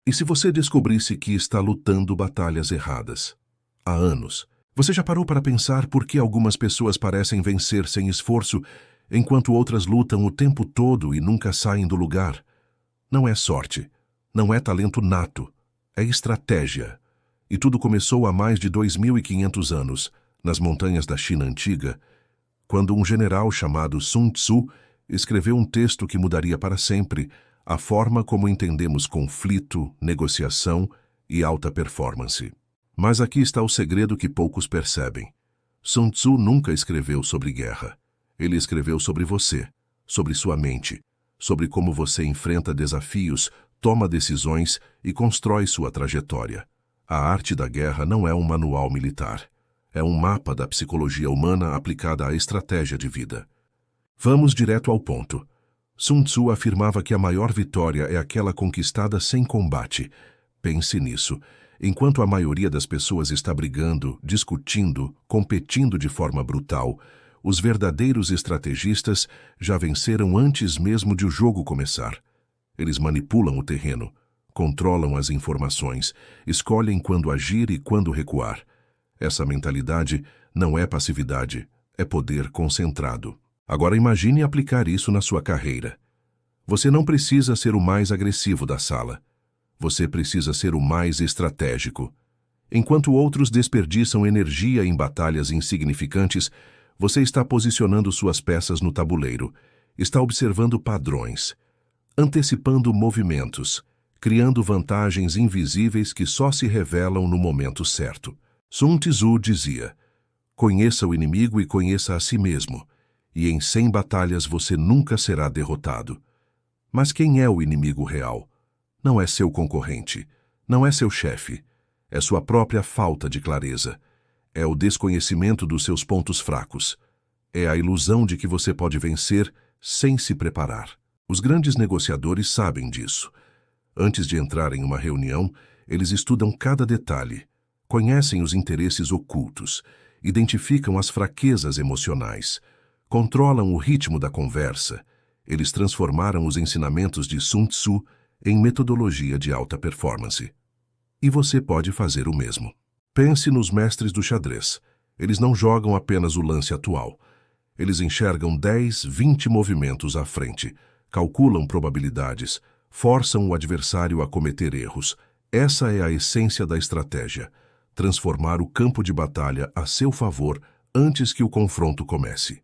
E se você descobrisse que está lutando batalhas erradas? Há anos. Você já parou para pensar por que algumas pessoas parecem vencer sem esforço, enquanto outras lutam o tempo todo e nunca saem do lugar? Não é sorte. Não é talento nato. É estratégia. E tudo começou há mais de 2.500 anos, nas montanhas da China antiga, quando um general chamado Sun Tzu escreveu um texto que mudaria para sempre a forma como entendemos conflito, negociação e alta performance. Mas aqui está o segredo que poucos percebem. Sun Tzu nunca escreveu sobre guerra. Ele escreveu sobre você, sobre sua mente, sobre como você enfrenta desafios, toma decisões e constrói sua trajetória. A arte da guerra não é um manual militar. É um mapa da psicologia humana aplicada à estratégia de vida. Vamos direto ao ponto. Sun Tzu afirmava que a maior vitória é aquela conquistada sem combate. Pense nisso. Enquanto a maioria das pessoas está brigando, discutindo, competindo de forma brutal, os verdadeiros estrategistas já venceram antes mesmo de o jogo começar. Eles manipulam o terreno, controlam as informações, escolhem quando agir e quando recuar. Essa mentalidade não é passividade, é poder concentrado. Agora imagine aplicar isso na sua carreira. Você não precisa ser o mais agressivo da sala. Você precisa ser o mais estratégico. Enquanto outros desperdiçam energia em batalhas insignificantes, você está posicionando suas peças no tabuleiro, está observando padrões, antecipando movimentos, criando vantagens invisíveis que só se revelam no momento certo. Sun Tzu dizia: conheça o inimigo e conheça a si mesmo, e em 100 batalhas você nunca será derrotado. Mas quem é o inimigo real? Não é seu concorrente, não é seu chefe, é sua própria falta de clareza. É o desconhecimento dos seus pontos fracos. É a ilusão de que você pode vencer sem se preparar. Os grandes negociadores sabem disso. Antes de entrar em uma reunião, eles estudam cada detalhe, conhecem os interesses ocultos, identificam as fraquezas emocionais, controlam o ritmo da conversa. Eles transformaram os ensinamentos de Sun Tzu em metodologia de alta performance. E você pode fazer o mesmo. Pense nos mestres do xadrez. Eles não jogam apenas o lance atual. Eles enxergam 10, 20 movimentos à frente, calculam probabilidades, forçam o adversário a cometer erros. Essa é a essência da estratégia: transformar o campo de batalha a seu favor antes que o confronto comece.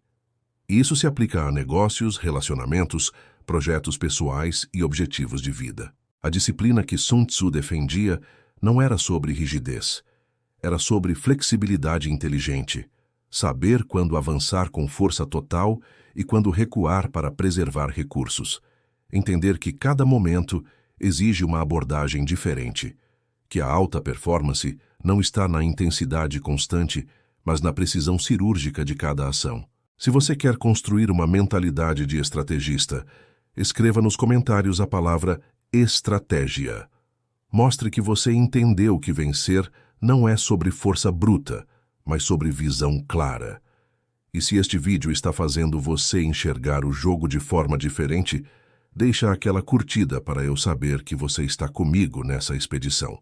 Isso se aplica a negócios, relacionamentos, projetos pessoais e objetivos de vida. A disciplina que Sun Tzu defendia não era sobre rigidez. Era sobre flexibilidade inteligente, saber quando avançar com força total e quando recuar para preservar recursos. Entender que cada momento exige uma abordagem diferente, que a alta performance não está na intensidade constante, mas na precisão cirúrgica de cada ação. Se você quer construir uma mentalidade de estrategista, escreva nos comentários a palavra estratégia. Mostre que você entendeu que vencer não é sobre força bruta, mas sobre visão clara. E se este vídeo está fazendo você enxergar o jogo de forma diferente, deixa aquela curtida para eu saber que você está comigo nessa expedição.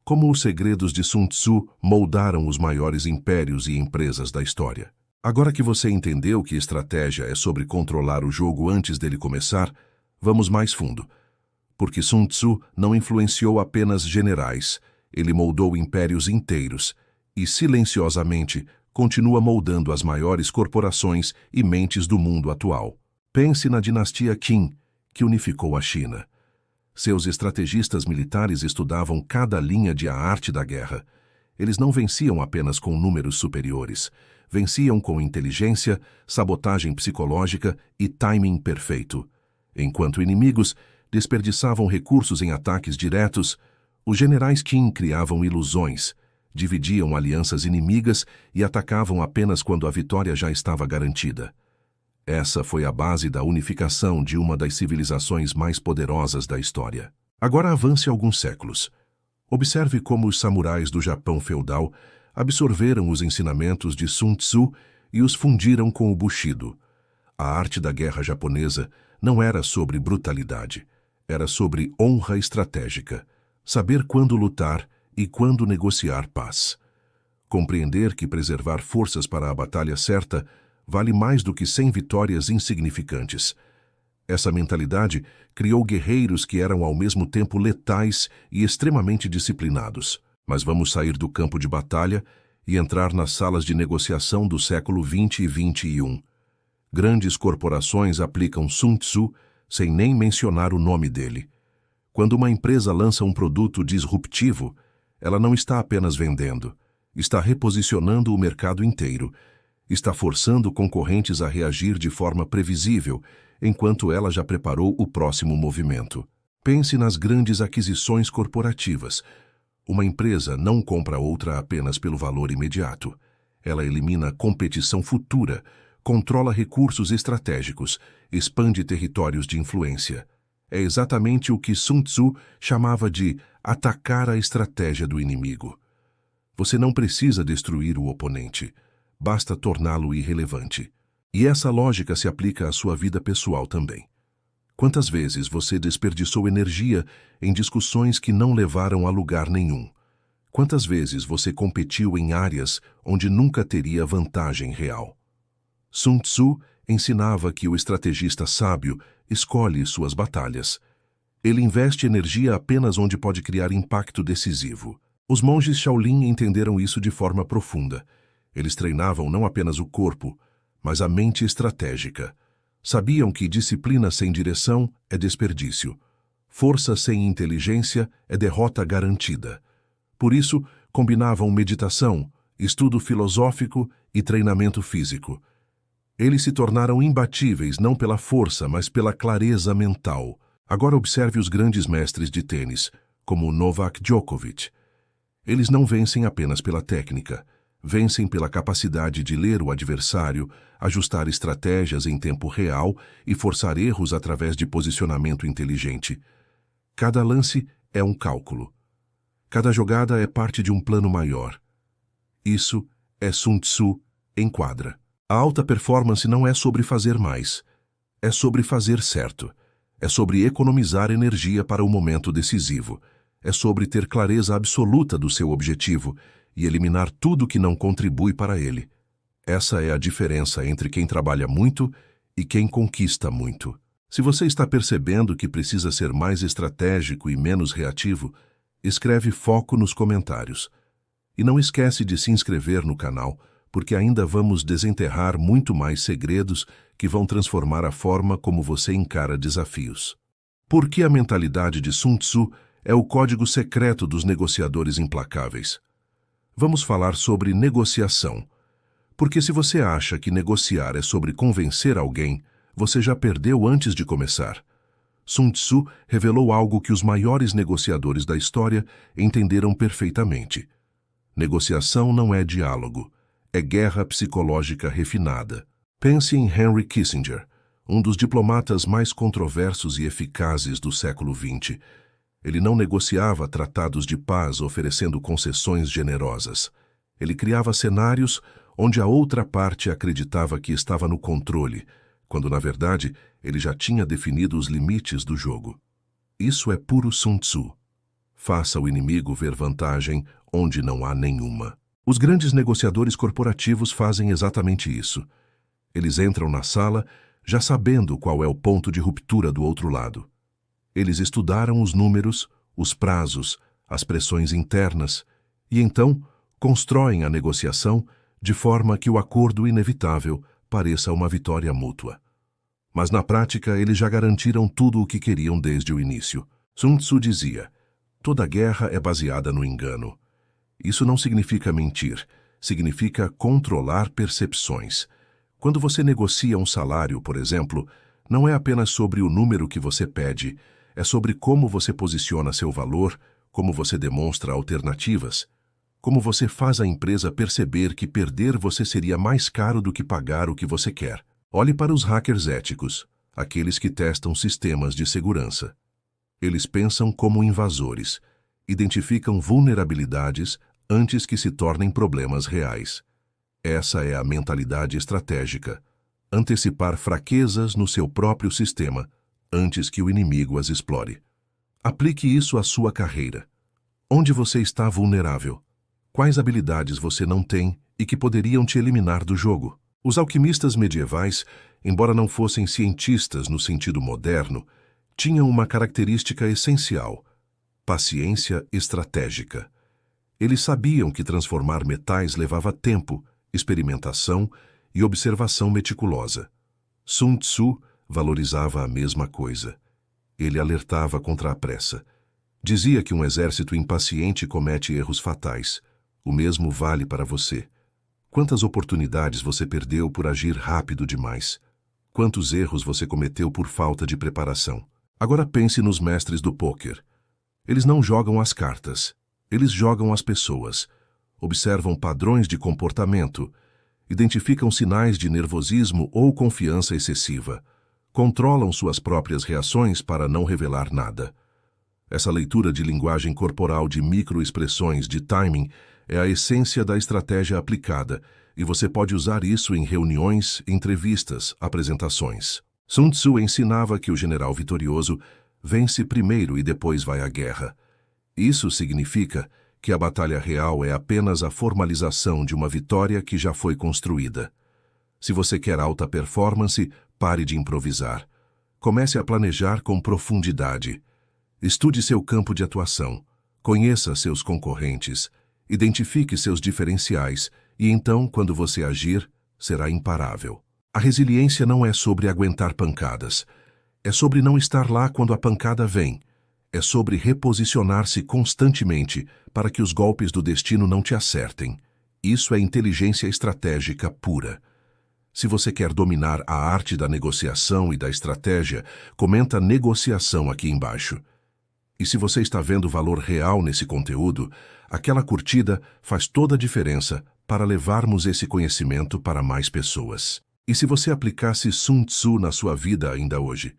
Como os segredos de Sun Tzu moldaram os maiores impérios e empresas da história. Agora que você entendeu que estratégia é sobre controlar o jogo antes dele começar, vamos mais fundo. Porque Sun Tzu não influenciou apenas generais, ele moldou impérios inteiros e, silenciosamente, continua moldando as maiores corporações e mentes do mundo atual. Pense na dinastia Qin, que unificou a China. Seus estrategistas militares estudavam cada linha de a arte da guerra. Eles não venciam apenas com números superiores. Venciam com inteligência, sabotagem psicológica e timing perfeito. Enquanto inimigos desperdiçavam recursos em ataques diretos, os generais Qin criavam ilusões, dividiam alianças inimigas e atacavam apenas quando a vitória já estava garantida. Essa foi a base da unificação de uma das civilizações mais poderosas da história. Agora avance alguns séculos. Observe como os samurais do Japão feudal absorveram os ensinamentos de Sun Tzu e os fundiram com o Bushido. A arte da guerra japonesa não era sobre brutalidade, era sobre honra estratégica, saber quando lutar e quando negociar paz. Compreender que preservar forças para a batalha certa vale mais do que 100 vitórias insignificantes. Essa mentalidade criou guerreiros que eram ao mesmo tempo letais e extremamente disciplinados. Mas vamos sair do campo de batalha e entrar nas salas de negociação do século XX e XXI. Grandes corporações aplicam Sun Tzu sem nem mencionar o nome dele. Quando uma empresa lança um produto disruptivo, ela não está apenas vendendo, está reposicionando o mercado inteiro, está forçando concorrentes a reagir de forma previsível, enquanto ela já preparou o próximo movimento. Pense nas grandes aquisições corporativas. Uma empresa não compra outra apenas pelo valor imediato. Ela elimina competição futura, controla recursos estratégicos, expande territórios de influência. É exatamente o que Sun Tzu chamava de atacar a estratégia do inimigo. Você não precisa destruir o oponente, basta torná-lo irrelevante. E essa lógica se aplica à sua vida pessoal também. Quantas vezes você desperdiçou energia em discussões que não levaram a lugar nenhum? Quantas vezes você competiu em áreas onde nunca teria vantagem real? Sun Tzu ensinava que o estrategista sábio escolhe suas batalhas. Ele investe energia apenas onde pode criar impacto decisivo. Os monges Shaolin entenderam isso de forma profunda. Eles treinavam não apenas o corpo, mas a mente estratégica. Sabiam que disciplina sem direção é desperdício. Força sem inteligência é derrota garantida. Por isso, combinavam meditação, estudo filosófico e treinamento físico. Eles se tornaram imbatíveis não pela força, mas pela clareza mental. Agora observe os grandes mestres de tênis, como Novak Djokovic. Eles não vencem apenas pela técnica. Vencem pela capacidade de ler o adversário, ajustar estratégias em tempo real e forçar erros através de posicionamento inteligente. Cada lance é um cálculo. Cada jogada é parte de um plano maior. Isso é Sun Tzu em quadra. A alta performance não é sobre fazer mais. É sobre fazer certo. É sobre economizar energia para o momento decisivo. É sobre ter clareza absoluta do seu objetivo e eliminar tudo que não contribui para ele. Essa é a diferença entre quem trabalha muito e quem conquista muito. Se você está percebendo que precisa ser mais estratégico e menos reativo, escreve foco nos comentários. E não esquece de se inscrever no canal, porque ainda vamos desenterrar muito mais segredos que vão transformar a forma como você encara desafios. Por que a mentalidade de Sun Tzu é o código secreto dos negociadores implacáveis? Vamos falar sobre negociação. Porque se você acha que negociar é sobre convencer alguém, você já perdeu antes de começar. Sun Tzu revelou algo que os maiores negociadores da história entenderam perfeitamente. Negociação não é diálogo, é guerra psicológica refinada. Pense em Henry Kissinger, um dos diplomatas mais controversos e eficazes do século XX. Ele não negociava tratados de paz oferecendo concessões generosas. Ele criava cenários onde a outra parte acreditava que estava no controle, quando, na verdade, ele já tinha definido os limites do jogo. Isso é puro Sun Tzu. Faça o inimigo ver vantagem onde não há nenhuma. Os grandes negociadores corporativos fazem exatamente isso. Eles entram na sala já sabendo qual é o ponto de ruptura do outro lado. Eles estudaram os números, os prazos, as pressões internas e, então, constroem a negociação de forma que o acordo inevitável pareça uma vitória mútua. Mas, na prática, eles já garantiram tudo o que queriam desde o início. Sun Tzu dizia: toda guerra é baseada no engano. Isso não significa mentir, significa controlar percepções. Quando você negocia um salário, por exemplo, não é apenas sobre o número que você pede, é sobre como você posiciona seu valor, como você demonstra alternativas, como você faz a empresa perceber que perder você seria mais caro do que pagar o que você quer. Olhe para os hackers éticos, aqueles que testam sistemas de segurança. Eles pensam como invasores, identificam vulnerabilidades antes que se tornem problemas reais. Essa é a mentalidade estratégica. Antecipar fraquezas no seu próprio sistema antes que o inimigo as explore. Aplique isso à sua carreira. Onde você está vulnerável? Quais habilidades você não tem e que poderiam te eliminar do jogo? Os alquimistas medievais, embora não fossem cientistas no sentido moderno, tinham uma característica essencial: paciência estratégica. Eles sabiam que transformar metais levava tempo, experimentação e observação meticulosa. Sun Tzu valorizava a mesma coisa. Ele alertava contra a pressa. Dizia que um exército impaciente comete erros fatais. O mesmo vale para você. Quantas oportunidades você perdeu por agir rápido demais? Quantos erros você cometeu por falta de preparação? Agora pense nos mestres do pôquer. Eles não jogam as cartas. Eles jogam as pessoas. Observam padrões de comportamento. Identificam sinais de nervosismo ou confiança excessiva. Controlam suas próprias reações para não revelar nada. Essa leitura de linguagem corporal, de microexpressões, de timing, é a essência da estratégia aplicada, e você pode usar isso em reuniões, entrevistas, apresentações. Sun Tzu ensinava que o general vitorioso vence primeiro e depois vai à guerra. Isso significa que a batalha real é apenas a formalização de uma vitória que já foi construída. Se você quer alta performance, pare de improvisar. Comece a planejar com profundidade. Estude seu campo de atuação, conheça seus concorrentes, identifique seus diferenciais e então, quando você agir, será imparável. A resiliência não é sobre aguentar pancadas. É sobre não estar lá quando a pancada vem. É sobre reposicionar-se constantemente para que os golpes do destino não te acertem. Isso é inteligência estratégica pura. Se você quer dominar a arte da negociação e da estratégia, comenta negociação aqui embaixo. E se você está vendo valor real nesse conteúdo, aquela curtida faz toda a diferença para levarmos esse conhecimento para mais pessoas. E se você aplicasse Sun Tzu na sua vida ainda hoje?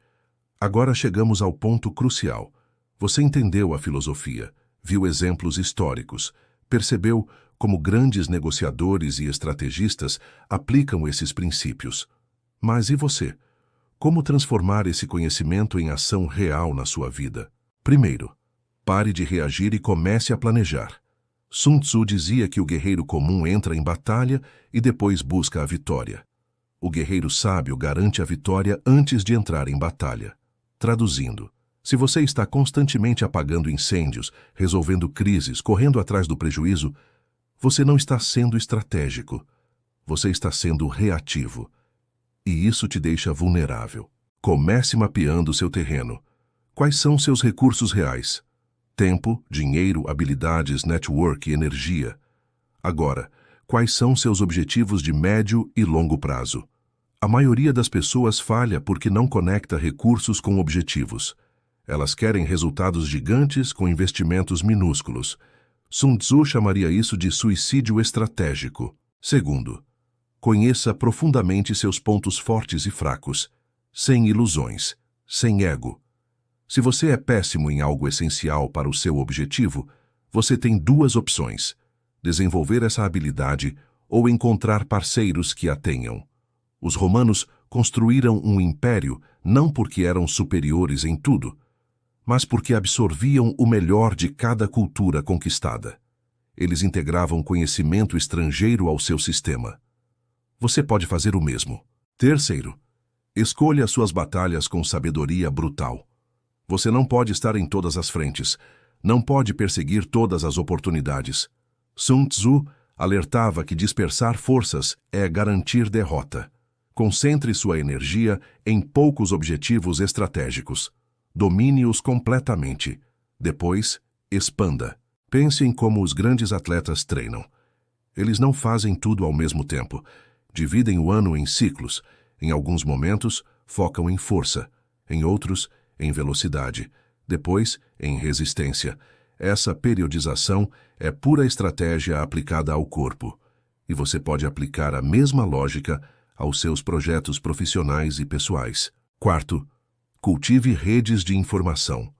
Agora chegamos ao ponto crucial. Você entendeu a filosofia, viu exemplos históricos, percebeu como grandes negociadores e estrategistas aplicam esses princípios. Mas e você? Como transformar esse conhecimento em ação real na sua vida? Primeiro, pare de reagir e comece a planejar. Sun Tzu dizia que o guerreiro comum entra em batalha e depois busca a vitória. O guerreiro sábio garante a vitória antes de entrar em batalha. Traduzindo, se você está constantemente apagando incêndios, resolvendo crises, correndo atrás do prejuízo, você não está sendo estratégico. Você está sendo reativo. E isso te deixa vulnerável. Comece mapeando seu terreno. Quais são seus recursos reais? Tempo, dinheiro, habilidades, network e energia. Agora, quais são seus objetivos de médio e longo prazo? A maioria das pessoas falha porque não conecta recursos com objetivos. Elas querem resultados gigantes com investimentos minúsculos. Sun Tzu chamaria isso de suicídio estratégico. Segundo, conheça profundamente seus pontos fortes e fracos, sem ilusões, sem ego. Se você é péssimo em algo essencial para o seu objetivo, você tem duas opções: desenvolver essa habilidade ou encontrar parceiros que a tenham. Os romanos construíram um império não porque eram superiores em tudo, mas porque absorviam o melhor de cada cultura conquistada. Eles integravam conhecimento estrangeiro ao seu sistema. Você pode fazer o mesmo. Terceiro, escolha suas batalhas com sabedoria brutal. Você não pode estar em todas as frentes, não pode perseguir todas as oportunidades. Sun Tzu alertava que dispersar forças é garantir derrota. Concentre sua energia em poucos objetivos estratégicos. Domine-os completamente. Depois, expanda. Pense em como os grandes atletas treinam. Eles não fazem tudo ao mesmo tempo. Dividem o ano em ciclos. Em alguns momentos, focam em força. Em outros, em velocidade, depois em resistência. Essa periodização é pura estratégia aplicada ao corpo, e você pode aplicar a mesma lógica aos seus projetos profissionais e pessoais. Quarto, cultive redes de informação.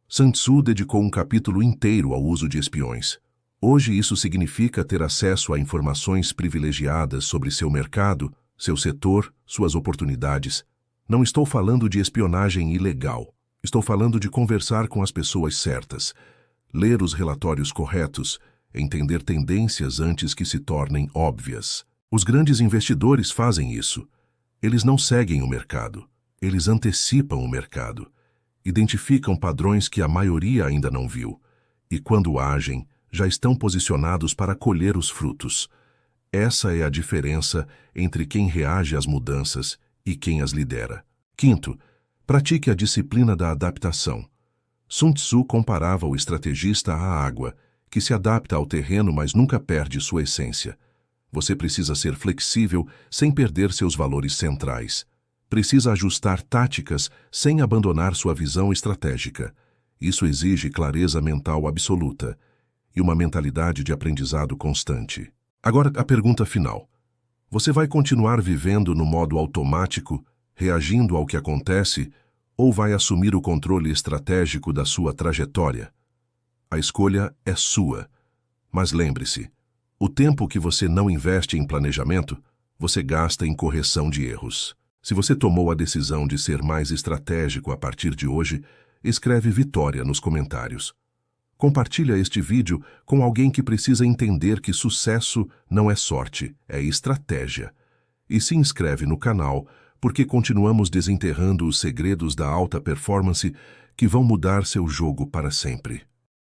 Sun Tzu dedicou um capítulo inteiro ao uso de espiões. Hoje isso significa ter acesso a informações privilegiadas sobre seu mercado, seu setor, suas oportunidades. Não estou falando de espionagem ilegal. Estou falando de conversar com as pessoas certas. ler os relatórios corretos, entender tendências antes que se tornem óbvias. Os grandes investidores fazem isso. Eles não seguem o mercado, eles antecipam o mercado. Identificam padrões que a maioria ainda não viu, e quando agem, já estão posicionados para colher os frutos. Essa é a diferença entre quem reage às mudanças e quem as lidera. Quinto, pratique a disciplina da adaptação. Sun Tzu comparava o estrategista à água, que se adapta ao terreno, mas nunca perde sua essência. Você precisa ser flexível sem perder seus valores centrais. Precisa ajustar táticas sem abandonar sua visão estratégica. Isso exige clareza mental absoluta e uma mentalidade de aprendizado constante. Agora, a pergunta final. Você vai continuar vivendo no modo automático, reagindo ao que acontece, ou vai assumir o controle estratégico da sua trajetória? A escolha é sua. Mas lembre-se, o tempo que você não investe em planejamento, você gasta em correção de erros. Se você tomou a decisão de ser mais estratégico a partir de hoje, escreve vitória nos comentários. Compartilha este vídeo com alguém que precisa entender que sucesso não é sorte, é estratégia. E se inscreve no canal, porque continuamos desenterrando os segredos da alta performance que vão mudar seu jogo para sempre.